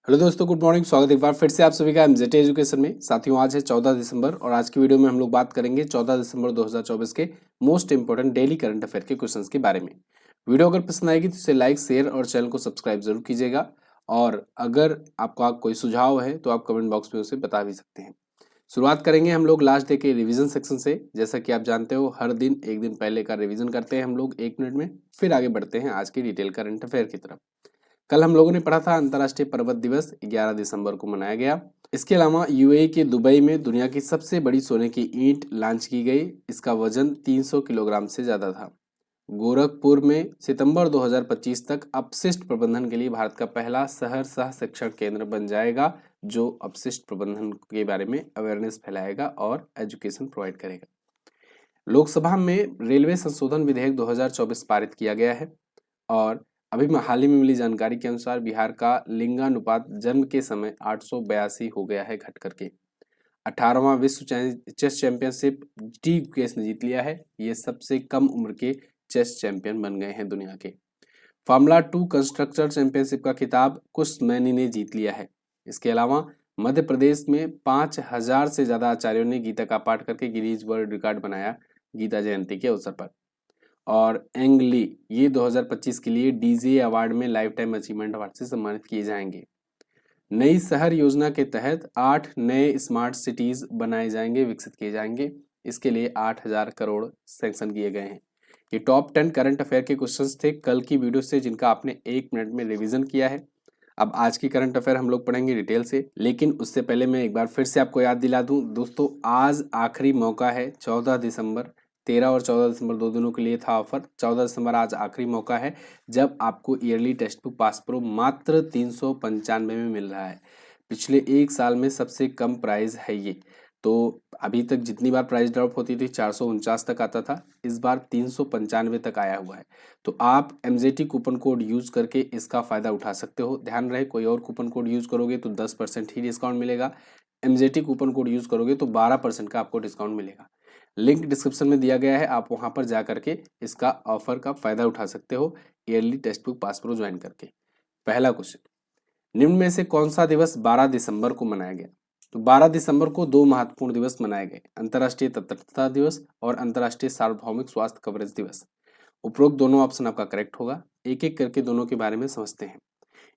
Hello दोस्तों, good morning. स्वागत है एक बार फिर से आप सभी का एमजेटी एजुकेशन में। साथियों, आज है 14 दिसंबर और आज की वीडियो में हम लोग बात करेंगे 14 दिसंबर 2024 के most important daily current affair के क्वेश्चंस के बारे में। वीडियो अगर पसंद आएगी तो इसे लाइक, शेयर और चैनल को सब्सक्राइब जरूर कीजिएगा। और अगर आपका कोई सुझाव है तो आप कमेंट बॉक्स में उसे बता भी सकते हैं। शुरुआत करेंगे हम लोग लास्ट डे के रिवीजन सेक्शन से। जैसा कि आप जानते हो, हर दिन एक दिन पहले का रिवीजन करते हैं हम लोग 1 मिनट में, फिर आगे बढ़ते हैं आज की डिटेल करंट अफेयर की तरफ। कल हम लोगों ने पढ़ा था अंतर्राष्ट्रीय पर्वत दिवस 11 दिसंबर को मनाया गया। इसके अलावा यूएई के दुबई में दुनिया की सबसे बड़ी सोने की ईंट लॉन्च की गई। इसका वजन 300 किलोग्राम से ज्यादा था। गोरखपुर में सितंबर 2025 तक अपशिष्ट प्रबंधन के लिए भारत का पहला शहर सह शिक्षण केंद्र बन जाएगा, जो अपशिष्ट प्रबंधन के बारे में अवेयरनेस फैलाएगा और एजुकेशन प्रोवाइड करेगा। लोकसभा में रेलवे संशोधन विधेयक 2024 पारित किया गया है। और अभी हाल ही में मिली जानकारी के अनुसार बिहार का लिंगानुपात जन्म के समय 882 हो गया है, घट करके 18वां विश्व चेस चैंपियनशिप डी गुकेश ने जीत लिया है। ये सबसे कम उम्र के चेस चैंपियन बन गए हैं दुनिया के। फार्मूला 2 कंस्ट्रक्टर चैंपियनशिप का खिताब कुश मैनी ने जीत लिया है। इसके अलावा मध्य प्रदेश में 5000 से ज्यादा आचार्यों ने गीता का पाठ करके गिनीज वर्ल्ड रिकॉर्ड बनाया गीता जयंती के अवसर पर। और एंग ली ये 2025 के लिए डीजे अवार्ड में लाइफ टाइम अचीवमेंट अवार्ड से सम्मानित किए जाएंगे। नई शहर योजना के तहत 8 नए स्मार्ट सिटीज बनाए जाएंगे, विकसित किए जाएंगे। इसके लिए 8000 करोड़ सैंक्शन किए गए हैं। ये टॉप 10 करंट अफेयर के क्वेश्चंस थे कल की वीडियो से, जिनका आपने 1 मिनट में रिवीजन किया है। अब आज की करंट अफेयर हम लोग पढ़ेंगे डिटेल से, लेकिन उससे पहले मैं एक बार फिर से आपको याद दिला दूं दोस्तों, आज आखिरी मौका है। 14 दिसंबर, 13 और 14 दिसंबर 2 दिनों के लिए था ऑफर। 14 दिसंबर आज आखिरी मौका है जब आपको yearly text book pass pro मात्र 395 में मिल रहा है। पिछले एक साल में सबसे कम प्राइस है ये। तो अभी तक जितनी बार प्राइस ड्रॉप होती थी 449 तक आता था, इस बार 395 तक आया हुआ है। तो आप एमजेटी कूपन कोड यूज करके इसका फायदा उठा सकते हो। ध्यान रहे, कोई और कूपन कोड यूज करोगे तो 10% ही डिस्काउंट मिलेगा। एमजेटी कूपन कोड यूज करोगे तो 12% का आपको डिस्काउंट मिलेगा। लिंक डिस्क्रिप्शन में दिया गया है, आप वहां पर जा करके इसका ऑफर का फायदा उठा सकते हो yearly text book pass pro join करके। पहला क्वेश्चन, निम्न में से कौन सा दिवस 12 दिसंबर को मनाया गया? तो 12 दिसंबर को दो महत्वपूर्ण दिवस मनाए गए, अंतर्राष्ट्रीय तटस्थता दिवस और अंतर्राष्ट्रीय सार्वभौमिक स्वास्थ्य कवरेज दिवस। उपरोक्त दोनों ऑप्शन आपका करेक्ट होगा। एक एक करके दोनों के बारे में समझते हैं।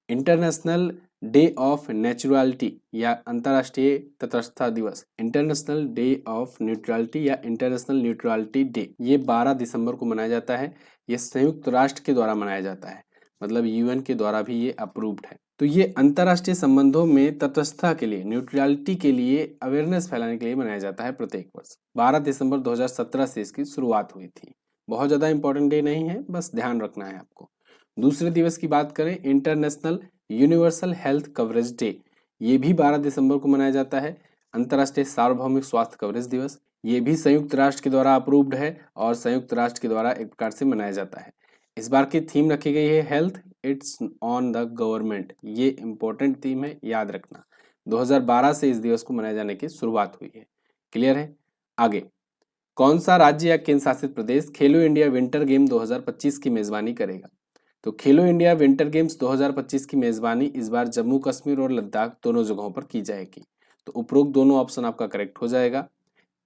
इंटरनेशनल डे ऑफ नेचुरलिटी या अंतर्राष्ट्रीय तटस्थता दिवस, इंटरनेशनल डे ऑफ न्यूट्रलिटी या इंटरनेशनल न्यूट्रलिटी डे, ये 12 दिसंबर को मनाया जाता है। ये संयुक्त राष्ट्र के द्वारा मनाया जाता है, मतलब यूएन के द्वारा भी ये अप्रूव्ड है। तो ये अंतर्राष्ट्रीय संबंधों में तटस्थता के लिए, न्यूट्रलिटी के लिए अवेयरनेस फैलाने के लिए मनाया जाता है प्रत्येक वर्ष। 12 दिसंबर 2017 से इसकी शुरुआत हुई थी। बहुत ज्यादा इंपॉर्टेंट डे नहीं है, बस ध्यान रखना है आपको। दूसरे दिवस की बात करें, international universal health coverage day, ये भी 12 दिसंबर को मनाया जाता है। अंतर्राष्ट्रीय सार्वभौमिक स्वास्थ्य कवरेज दिवस, ये भी संयुक्त राष्ट्र के द्वारा अप्रूव्ड है और संयुक्त राष्ट्र के द्वारा एक प्रकार से मनाया जाता है। इस बार की थीम रखी गई है health it's on the government. ये इंपॉर्टेंट थीम है, याद रखना। 2012 से इस दिवस को मनाए जाने की शुरुआत हुई है। क्लियर है? आगे, कौन सा राज्य या केंद्र शासित प्रदेश खेलो इंडिया विंटर गेम 2025 की मेजबानी करेगा? तो खेलो इंडिया विंटर गेम्स 2025 की मेजबानी इस बार जम्मू कश्मीर और लद्दाख दोनों जगहों पर की जाएगी। तो उपरोक्त दोनों ऑप्शन आपका करेक्ट हो जाएगा।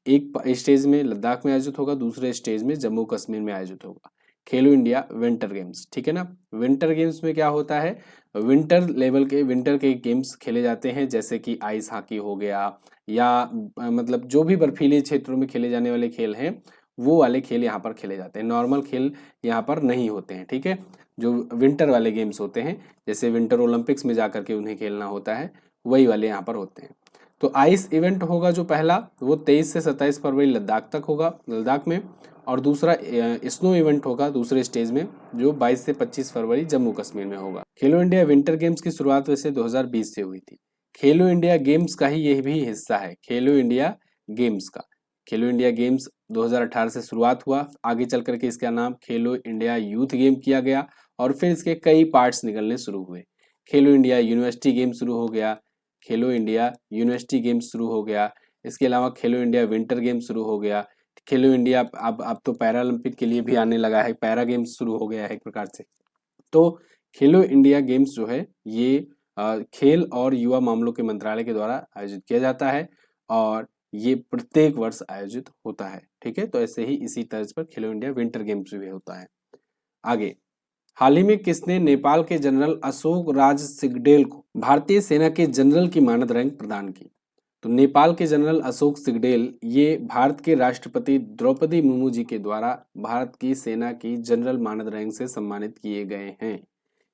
एक स्टेज में लद्दाख में आयोजित होगा, दूसरे स्टेज में जम्मू कश्मीर में आयोजित होगा खेलो इंडिया विंटर गेम्स। ठीक है ना? विंटर गेम्स में क्या होता है, विंटर लेवल के विंटर के गेम्स खेले जाते हैं, जैसे कि आइस हॉकी हो गया या मतलब जो भी बर्फीले क्षेत्रों में खेले जाने वाले खेल हैं, वो वाले खेल यहाँ पर खेले जाते हैं। नॉर्मल खेल यहाँ पर नहीं होते हैं। ठीक है? जो विंटर वाले गेम्स होते हैं, जैसे विंटर ओलंपिक्स में जाकर के उन्हें खेलना होता है, वही वाले यहाँ पर होते हैं। तो आइस इवेंट होगा जो पहला, वो 23 से 27 फरवरी लद्दाख तक होगा, लद्दाख में। और दूसरा स्नो इवेंट होगा दूसरे स्टेज में, जो 22 से 25 फरवरी जम्मू कश्मीर में होगा। खेलो इंडिया विंटर गेम्स की शुरुआत वैसे 2020 से हुई थी। खेलो इंडिया गेम्स का ही यह भी हिस्सा है, खेलो इंडिया गेम्स का। खेलो इंडिया गेम्स 2018 से शुरुआत हुआ, आगे चल करके इसका नाम खेलो इंडिया यूथ गेम किया गया और फिर इसके कई पार्ट्स निकलने शुरू हुए। खेलो इंडिया यूनिवर्सिटी गेम शुरू हो गया, खेलो इंडिया यूनिवर्सिटी गेम्स शुरू हो गया। इसके अलावा खेलो इंडिया विंटर गेम शुरू हो गया। खेलो इंडिया अब तो पैरा ओलंपिक के लिए भी आने लगा है, पैरा गेम्स शुरू हो गया है एक प्रकार से। तो खेलो इंडिया गेम्स जो है ये खेल और युवा मामलों के मंत्रालय के द्वारा आयोजित किया जाता है और ये प्रत्येक वर्ष आयोजित होता है। ठीक है, तो ऐसे ही इसी तर्ज पर खेलो इंडिया विंटर गेम्स भी होता है। आगे, हाल ही में किसने नेपाल के जनरल अशोक राज सिगडेल को भारतीय सेना के जनरल की मानद रैंक प्रदान की? तो नेपाल के जनरल अशोक सिगडेल ये भारत के राष्ट्रपति द्रौपदी मुर्मू जी के द्वारा भारत की सेना की जनरल मानद रैंक से सम्मानित किए गए हैं।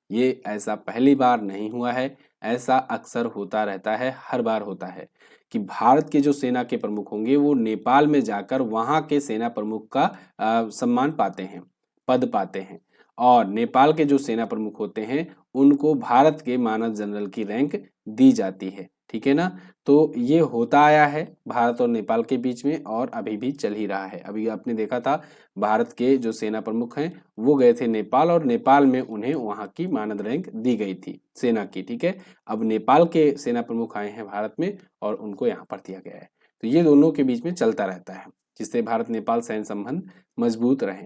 ये ऐसा पहली बार नहीं हुआ है, ऐसा अक्सर होता रहता है, हर बार होता है कि भारत के जो सेना के प्रमुख होंगे वो नेपाल में जाकर वहां के सेना प्रमुख का सम्मान पाते हैं, पद पाते हैं और नेपाल के जो सेना प्रमुख होते हैं उनको भारत के मानद जनरल की रैंक दी जाती है। ठीक है ना, तो ये होता आया है भारत और नेपाल के बीच में और अभी भी चल ही रहा है। अभी आपने देखा था भारत के जो सेना प्रमुख हैं वो गए थे नेपाल और नेपाल में उन्हें वहां की मानद रैंक दी गई थी सेना की। ठीक है, अब नेपाल के सेना प्रमुख आए हैं भारत में और उनको यहाँ पर दिया गया है। तो ये दोनों के बीच में चलता रहता है जिससे भारत नेपाल सैन्य संबंध मजबूत रहे।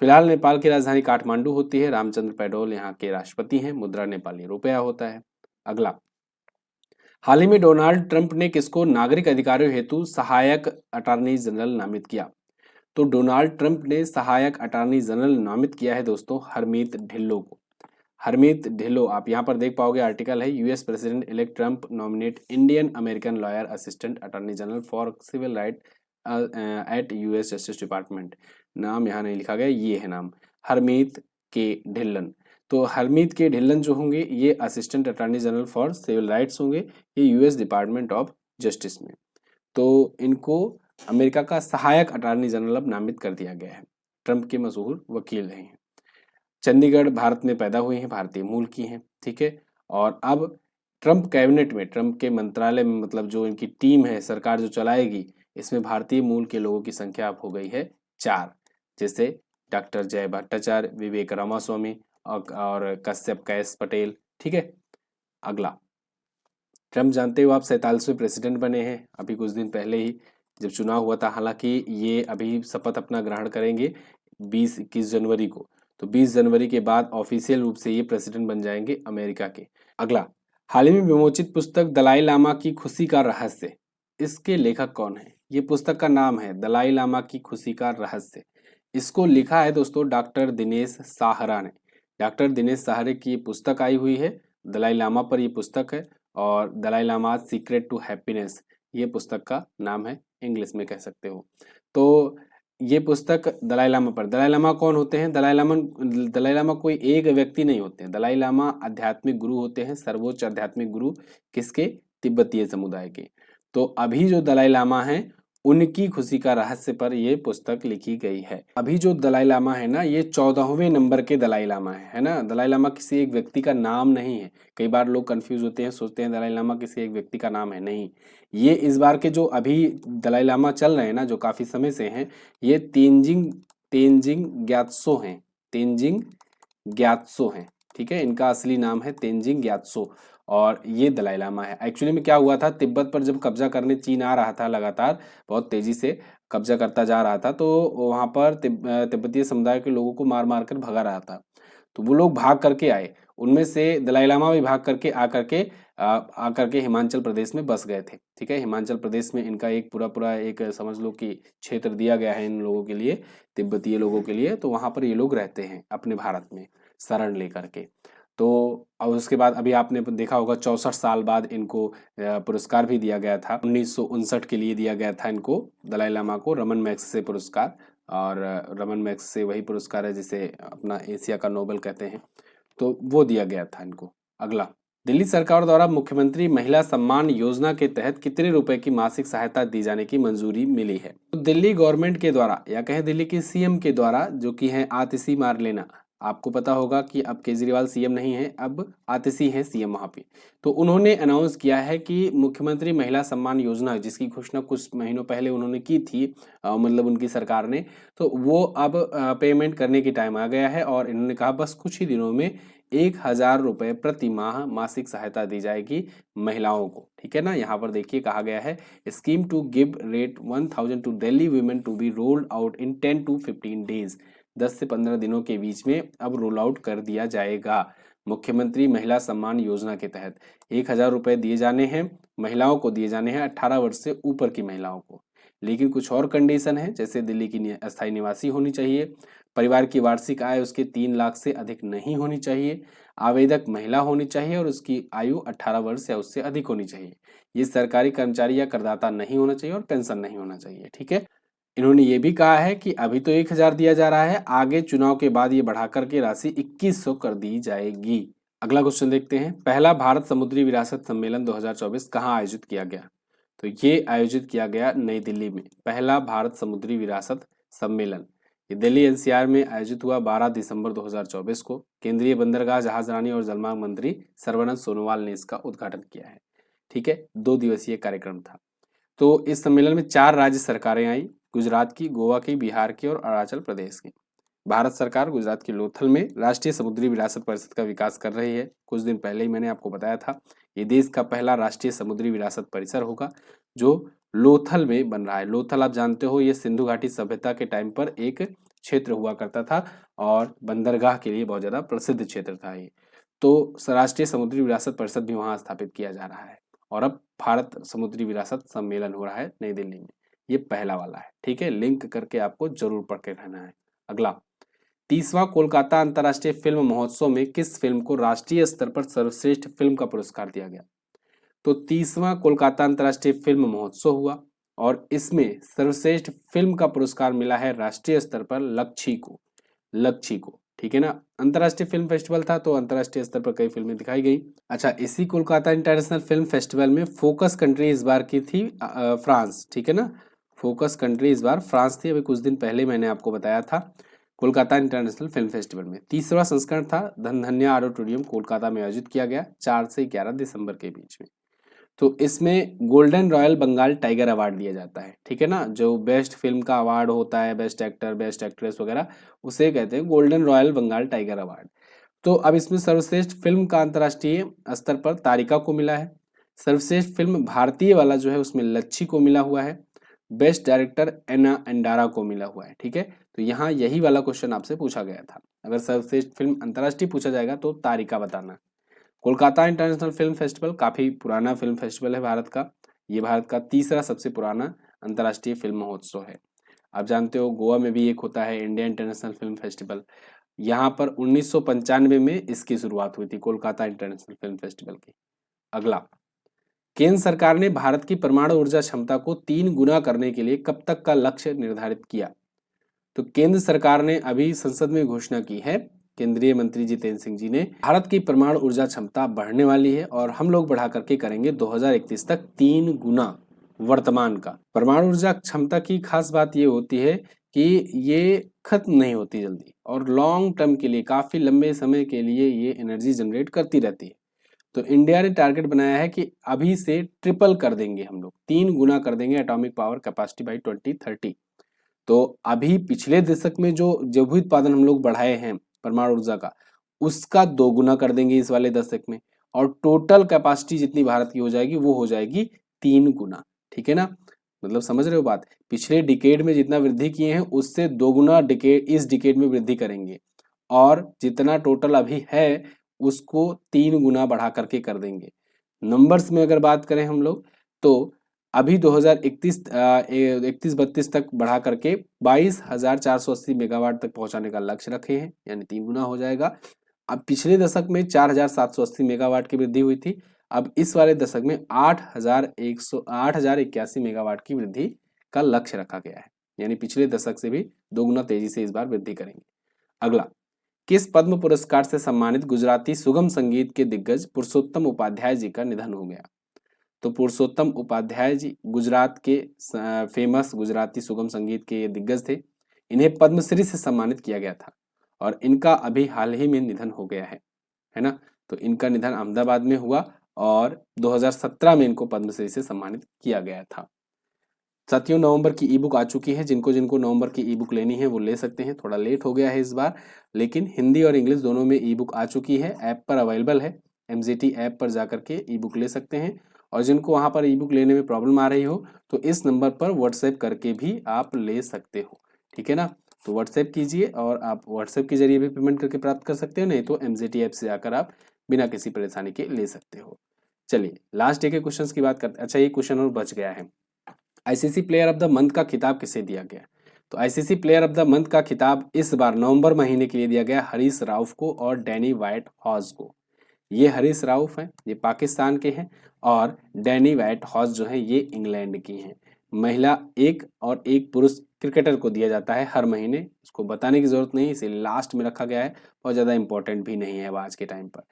फिलहाल नेपाल की राजधानी काठमांडू होती है। रामचंद्र पौडेल यहाँ के राष्ट्रपति हैं। मुद्रा नेपाली रुपया होता है। अगला, हाल ही में डोनाल्ड ट्रंप ने किसको नागरिक अधिकारों हेतु सहायक अटॉर्नी जनरल नामित किया? तो डोनाल्ड ट्रंप ने सहायक अटॉर्नी जनरल नामित किया है दोस्तों हरमीत ढिल्लो को। हरमीत ढिल्लो, आप यहाँ पर देख पाओगे आर्टिकल है, US president elect Trump nominate Indian American lawyer assistant attorney general for civil right at US justice department. नाम यहाँ नहीं लिखा गया, ये है नाम, हरमीत के ढिल्लन। तो हरमीत के ढिल्लन जो होंगे ये assistant attorney general for civil rights होंगे, ये यूएस डिपार्टमेंट ऑफ जस्टिस में। तो इनको अमेरिका का सहायक अटॉर्नी जनरल अब नामित कर दिया गया है। ट्रंप के मशहूर वकील रहे हैं। चंडीगढ़ भारत में पैदा हुई हैं, भारतीय मूल की हैं। ठीक है, और अब ट्रंप कैबिनेट में, ट्रंप के मंत्रालय में, मतलब जो इनकी टीम है, सरकार जो चलाएगी, इसमें भारतीय मूल के लोगों की संख्या अब हो गई है 4, जैसे डॉक्टर जय भट्टाचार्य, विवेक रामास्वामी और कश्यप कैस पटेल। ठीक है, अगला, ट्रंप जानते हो आप 47वें प्रेसिडेंट बने हैं अभी कुछ दिन पहले ही जब चुनाव हुआ था। हालांकि ये अभी शपथ अपना ग्रहण करेंगे 20-21 जनवरी को, तो 20 जनवरी के बाद ऑफिशियल रूप से ये प्रेसिडेंट बन जाएंगे अमेरिका के। अगला, हाल ही में विमोचित पुस्तक दलाई लामा की खुशी का रहस्य, इसके लेखक कौन है? ये पुस्तक का नाम है दलाई लामा की खुशी का रहस्य। इसको लिखा है दोस्तों डॉक्टर दिनेश साहरा ने। डॉक्टर दिनेश साहरे की पुस्तक आई हुई है, दलाई लामा पर ये पुस्तक है और Dalai Lama secret to happiness ये पुस्तक का नाम है, इंग्लिश में कह सकते हो। तो ये पुस्तक दलाई लामा पर, दलाई लामा कौन होते हैं? दलाई लामा कोई एक व्यक्ति नहीं होते हैं। दलाई लामा आध्यात्मिक गुरु होते हैं, सर्वोच्च आध्यात्मिक गुरु, किसके? तिब्बतीय समुदाय के। तो अभी जो दलाई लामा हैं उनकी खुशी का रहस्य पर यह पुस्तक लिखी गई है। अभी जो दलाई लामा है ना, ये 14वें नंबर के दलाई लामा है ना। दलाई लामा किसी एक व्यक्ति का नाम नहीं है। कई बार लोग कंफ्यूज होते हैं, सोचते हैं दलाई लामा किसी एक व्यक्ति का नाम है, नहीं। ये इस बार के जो अभी दलाई लामा चल रहे हैं ना, जो काफी समय से हैं, ये तेंजिंग ग्यात्सो हैं। तेंजिंग ग्यात्सो हैं। ठीक है, इनका असली नाम है तेंजिंग ग्यात्सो और ये दलाई लामा है। एक्चुअली में क्या हुआ था, तिब्बत पर जब कब्जा करने चीन आ रहा था, लगातार बहुत तेजी से कब्जा करता जा रहा था, तो वहां पर तिब्बतीय समुदाय के लोगों को मार मार कर भगा रहा था। तो वो लोग भाग करके आए, उनमें से दलाई लामा भी भाग करके आकर के हिमाचल प्रदेश में बस गए थे। ठीक है, हिमाचल प्रदेश में इनका एक पूरा एक समझ लो कि क्षेत्र दिया गया है इन लोगों के लिए, तिब्बतीय लोगों के लिए। तो वहां पर ये लोग रहते हैं अपने भारत में शरण लेकर के। तो और उसके बाद अभी आपने देखा होगा 64 साल बाद इनको पुरस्कार भी दिया गया था। 1959 के लिए दिया गया था इनको, दलाई लामा को, रमन मैग्सेसे पुरस्कार। और रमन मैग्सेसे वही पुरस्कार है जिसे अपना एशिया का नोबेल कहते हैं, तो वो दिया गया था इनको। अगला, दिल्ली सरकार द्वारा मुख्यमंत्री महिला सम्मान योजना के तहत कितने रुपए की मासिक सहायता दी जाने की मंजूरी मिली है? तो दिल्ली गवर्नमेंट के द्वारा, या कहें दिल्ली के सीएम के द्वारा, जो कि है आतिशी मारलेना। आपको पता होगा कि अब केजरीवाल सीएम नहीं है, अब आतिशी है सीएम वहां पे। तो उन्होंने अनाउंस किया है कि मुख्यमंत्री महिला सम्मान योजना, जिसकी घोषणा कुछ महीनों पहले उन्होंने की थी, मतलब उनकी सरकार ने, तो वो अब पेमेंट करने की टाइम आ गया है और इन्होंने कहा बस कुछ ही दिनों में 1000 रुपए प्रति माह मासिक सहायता दी जाएगी महिलाओं को। ठीक है ना, यहाँ पर देखिए कहा गया है scheme to give rate 1000 to Delhi women to be rolled out in 10 to 15 days. 10 से 15 दिनों के बीच में अब रोल आउट कर दिया जाएगा। मुख्यमंत्री महिला सम्मान योजना के तहत 1,000 रुपए दिए जाने हैं, महिलाओं को दिए जाने हैं 18 वर्ष से ऊपर की महिलाओं को। लेकिन कुछ और कंडीशन है, जैसे दिल्ली की अस्थायी निवासी होनी चाहिए, परिवार की वार्षिक आय उसके 3 लाख से अधिक नहीं होनी चाहिए, आवेदक महिला होनी चाहिए और उसकी आयु 18 वर्ष या उससे अधिक होनी चाहिए। ये सरकारी कर्मचारी या करदाता नहीं होना चाहिए और पेंशन नहीं होना चाहिए। ठीक है। इन्होंने ये भी कहा है कि अभी तो 1,000 दिया जा रहा है, आगे चुनाव के बाद ये बढ़ाकर के राशि 2,100 कर दी जाएगी। अगला क्वेश्चन देखते हैं। पहला भारत समुद्री विरासत सम्मेलन 2024 कहाँ आयोजित किया गया? तो ये आयोजित किया गया नई दिल्ली में। पहला भारत समुद्री विरासत सम्मेलन ये दिल्ली एनसीआर में आयोजित हुआ 12 दिसंबर 2024 को। केंद्रीय बंदरगाह, जहाजरानी और जलमार्ग मंत्री सर्बानंद सोनोवाल ने इसका उद्घाटन किया है। ठीक है, 2 दिवसीय कार्यक्रम था। तो इस सम्मेलन में 4 राज्य सरकारें आई, गुजरात की, गोवा की, बिहार की और अरुणाचल प्रदेश की। भारत सरकार गुजरात के लोथल में राष्ट्रीय समुद्री विरासत परिषद का विकास कर रही है। कुछ दिन पहले ही मैंने आपको बताया था, ये देश का पहला राष्ट्रीय समुद्री विरासत परिसर होगा जो लोथल में बन रहा है। लोथल आप जानते हो, ये सिंधु घाटी सभ्यता के टाइम पर एक क्षेत्र हुआ करता था और बंदरगाह के लिए बहुत ज्यादा प्रसिद्ध क्षेत्र था ये। तो राष्ट्रीय समुद्री विरासत परिषद भी वहां स्थापित किया जा रहा है और अब भारत समुद्री विरासत सम्मेलन हो रहा है नई दिल्ली में। ये पहला वाला है। ठीक है, लिंक करके आपको जरूर पढ़ के रहना है। अगला, 30वां कोलकाता अंतर्राष्ट्रीय फिल्म महोत्सव में किस फिल्म को राष्ट्रीय स्तर पर सर्वश्रेष्ठ फिल्म का पुरस्कार दिया गया? तो 30वां कोलकाता अंतर्राष्ट्रीय फिल्म महोत्सव हुआ और इसमें सर्वश्रेष्ठ फिल्म का पुरस्कार मिला है राष्ट्रीय स्तर पर लक्ष्य को। लक्ष्य को, ठीक है ना। अंतर्राष्ट्रीय फिल्म फेस्टिवल था तो अंतर्राष्ट्रीय स्तर पर कई फिल्में दिखाई गई। अच्छा, इसी कोलकाता इंटरनेशनल फिल्म फेस्टिवल में फोकस कंट्री इस बार की थी फ्रांस। ठीक है ना, फोकस कंट्री इस बार फ्रांस थी। अभी कुछ दिन पहले मैंने आपको बताया था कोलकाता इंटरनेशनल फिल्म फेस्टिवल में। 30वां संस्करण था, धनधन्या ऑडिटोरियम कोलकाता में आयोजित किया गया 4 से 11 दिसंबर के बीच में। तो इसमें golden royal Bengal tiger award दिया जाता है। ठीक है ना, जो बेस्ट फिल्म का अवार्ड होता है, बेस्ट एक्टर, बेस्ट एक्ट्रेस वगैरह, उसे कहते हैं golden royal Bengal tiger award. तो अब इसमें सर्वश्रेष्ठ फिल्म का अंतर्राष्ट्रीय स्तर पर तारिका को मिला है। सर्वश्रेष्ठ फिल्म भारतीय वाला जो है उसमें लच्छी को मिला हुआ है। बेस्ट डायरेक्टर एना एंडारा को मिला हुआ है। ठीक है, तो यहाँ यही वाला क्वेश्चन आपसे पूछा गया था। अगर सर्वश्रेष्ठ फिल्म अंतर्राष्ट्रीय पूछा जाएगा तो तारिका बताना। कोलकाता इंटरनेशनल फिल्म फेस्टिवल काफी पुराना फिल्म फेस्टिवल है भारत का। ये भारत का तीसरा सबसे पुराना अंतर्राष्ट्रीय फिल्म महोत्सव है। आप जानते हो गोवा में भी एक होता है इंडिया इंटरनेशनल फिल्म फेस्टिवल। यहाँ पर 1995 में इसकी शुरुआत हुई थी, कोलकाता इंटरनेशनल फिल्म फेस्टिवल की। अगला, केंद्र सरकार ने भारत की परमाणु ऊर्जा क्षमता को 3 गुना करने के लिए कब तक का लक्ष्य निर्धारित किया? तो केंद्र सरकार ने अभी संसद में घोषणा की है, केंद्रीय मंत्री जितेंद्र सिंह जी ने, भारत की परमाणु ऊर्जा क्षमता बढ़ने वाली है और हम लोग बढ़ा करके करेंगे 2031 तक 3 गुना वर्तमान का। परमाणु ऊर्जा क्षमता की खास बात ये होती है कि ये खत्म नहीं होती जल्दी और लॉन्ग टर्म के लिए, काफी लंबे समय के लिए ये एनर्जी जनरेट करती रहती है। तो इंडिया ने टारगेट बनाया है कि अभी से ट्रिपल कर देंगे, हम लोग 3 गुना कर देंगे एटॉमिक पावर कैपेसिटी बाई 2030। तो अभी पिछले दशक में जो भी उत्पादन हम लोग बढ़ाए हैं परमाणु ऊर्जा का, उसका 2 गुना कर देंगे इस वाले दशक में और टोटल कैपेसिटी जितनी भारत की हो जाएगी वो हो जाएगी 3 गुना। ठीक है ना, मतलब समझ रहे हो बात। पिछले डिकेड में जितना वृद्धि किए हैं उससे 2 गुना डिकेड इस डिकेड में वृद्धि करेंगे और जितना टोटल अभी है उसको 3 गुना बढ़ा करके कर देंगे। नंबर्स में अगर बात करें हम लोग तो अभी 2031-32 तक बढ़ा करके 22,480 मेगावाट तक पहुंचाने का लक्ष्य रखे हैं, यानी 3 गुना हो जाएगा। अब पिछले दशक में 4,780 मेगावाट की वृद्धि हुई थी, अब इस वाले दशक में 8,081 मेगावाट की वृद्धि का लक्ष्य रखा गया है, यानी पिछले दशक से भी 2 गुना तेजी से इस बार वृद्धि करेंगे। अगला, किस पद्म पुरस्कार से सम्मानित गुजराती सुगम संगीत के दिग्गज पुरुषोत्तम उपाध्याय जी का निधन हो गया? तो पुरुषोत्तम उपाध्याय जी गुजरात के फेमस गुजराती सुगम संगीत के दिग्गज थे। इन्हें पद्मश्री से सम्मानित किया गया था और इनका अभी हाल ही में निधन हो गया है ना। तो इनका निधन अहमदाबाद में हुआ और 2017 में इनको पद्मश्री से सम्मानित किया गया था। साथियों, नवंबर की ई बुक आ चुकी है, जिनको जिनको नवंबर की ई बुक लेनी है वो ले सकते हैं। थोड़ा लेट हो गया है इस बार, लेकिन हिंदी और इंग्लिश दोनों में ई बुक आ चुकी है, ऐप पर अवेलेबल है। MGT ऐप पर जाकर के ई बुक ले सकते हैं और जिनको वहां पर ई बुक लेने में प्रॉब्लम आ रही हो तो इस नंबर पर व्हाट्सएप करके भी आप ले सकते हो। ठीक है ना, तो व्हाट्सएप कीजिए और आप व्हाट्सएप के जरिए भी पेमेंट करके प्राप्त कर सकते हो, नहीं तो MZT ऐप से जाकर आप बिना किसी परेशानी के ले सकते हो। चलिए लास्ट डे के क्वेश्चंस की बात करते हैं। अच्छा ये क्वेश्चन और बच गया है, ICC player of the month का खिताब किसे दिया गया? तो ICC player of the month का खिताब इस बार नवंबर महीने के लिए दिया गया हरीश राउफ को और डैनी वाइट हॉज को। ये हरीश राउफ हैं, ये पाकिस्तान के हैं, और डैनी वाइट हॉज जो है ये इंग्लैंड की हैं। महिला एक और एक पुरुष क्रिकेटर को दिया जाता है हर महीने, इसको बताने की जरूरत नहीं, इसे लास्ट में रखा गया है, बहुत ज़्यादा इंपॉर्टेंट भी नहीं है अब आज के टाइम पर।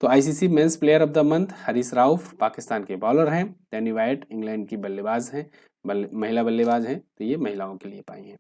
तो ICC men's player of the month Harish Rauf Pakistan के बॉलर हैं, डैनी वाइट इंग्लैंड की बल्लेबाज हैं, महिला बल्लेबाज हैं, तो ये महिलाओं के लिए पाई हैं।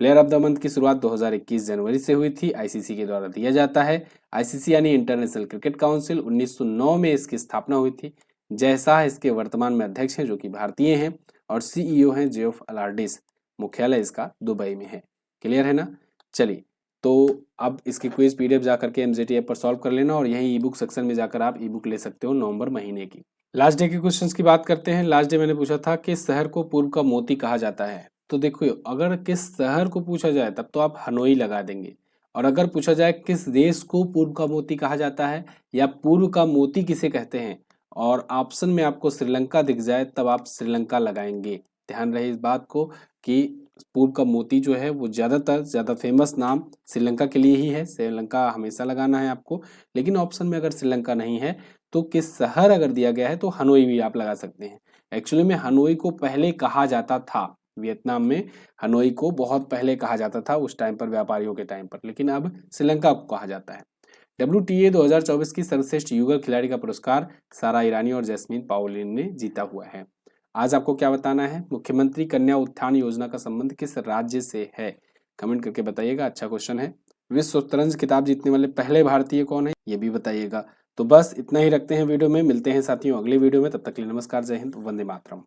प्लेयर ऑफ द मंथ की शुरुआत 2021 जनवरी से हुई थी, आईसीसी के द्वारा दिया जाता है। आईसीसी यानी इंटरनेशनल क्रिकेट काउंसिल 1909 में इसकी स्थापना हुई थी। जय शाह इसके वर्तमान में अध्यक्ष हैं जो कि भारतीय हैं, और सीईओ हैं जेफ अलार्डिस, मुख्यालय इसका दुबई में है। क्लियर है ना? चलिए तो अब इसकी क्विज पीडीएफ जाकर के MZT ऐप पर सॉल्व कर लेना, और यहीं ई बुक सेक्शन में जाकर आप ई बुक ले सकते हो नवंबर महीने की। लास्ट डे के क्वेश्चंस की बात करते हैं। लास्ट डे मैंने पूछा था कि शहर को पूर्व का मोती कहा जाता है, तो देखो अगर किस शहर को पूछा जाए तब तो आप हनोई लगा देंगे, और अगर पूछा जाए किस देश को पूर्व का मोती कहा जाता है या पूर्व का मोती किसे कहते हैं, और ऑप्शन में आपको श्रीलंका दिख जाए तब आप श्रीलंका लगाएंगे। ध्यान रहे इस बात को कि पूर्व का मोती जो है वो ज़्यादा फेमस नाम श्रीलंका के लिए ही है, श्रीलंका हमेशा लगाना है आपको। लेकिन ऑप्शन में अगर श्रीलंका नहीं है तो किस शहर अगर दिया गया है तो हनोई भी आप लगा सकते हैं। एक्चुअली में हनोई को पहले कहा जाता था, वियतनाम में हनोई को बहुत पहले कहा जाता था उस टाइम पर, व्यापारियों के टाइम पर, लेकिन अब श्रीलंका को कहा जाता है। WTA 2024 की सर्वश्रेष्ठ युगल खिलाड़ी का पुरस्कार सारा ईरानी और जैस्मीन पाओलिन ने जीता हुआ है। आज आपको क्या बताना है, मुख्यमंत्री कन्या उत्थान योजना का संबंध किस राज्य से है? कमेंट करके बताइएगा, अच्छा क्वेश्चन है। विश्व शतरंज खिताब जीतने वाले पहले भारतीय कौन है, ये भी बताइएगा। तो बस इतना ही रखते हैं वीडियो में, मिलते हैं साथियों अगले वीडियो में, तब तक के लिए नमस्कार, जय हिंद, वंदे मातरम।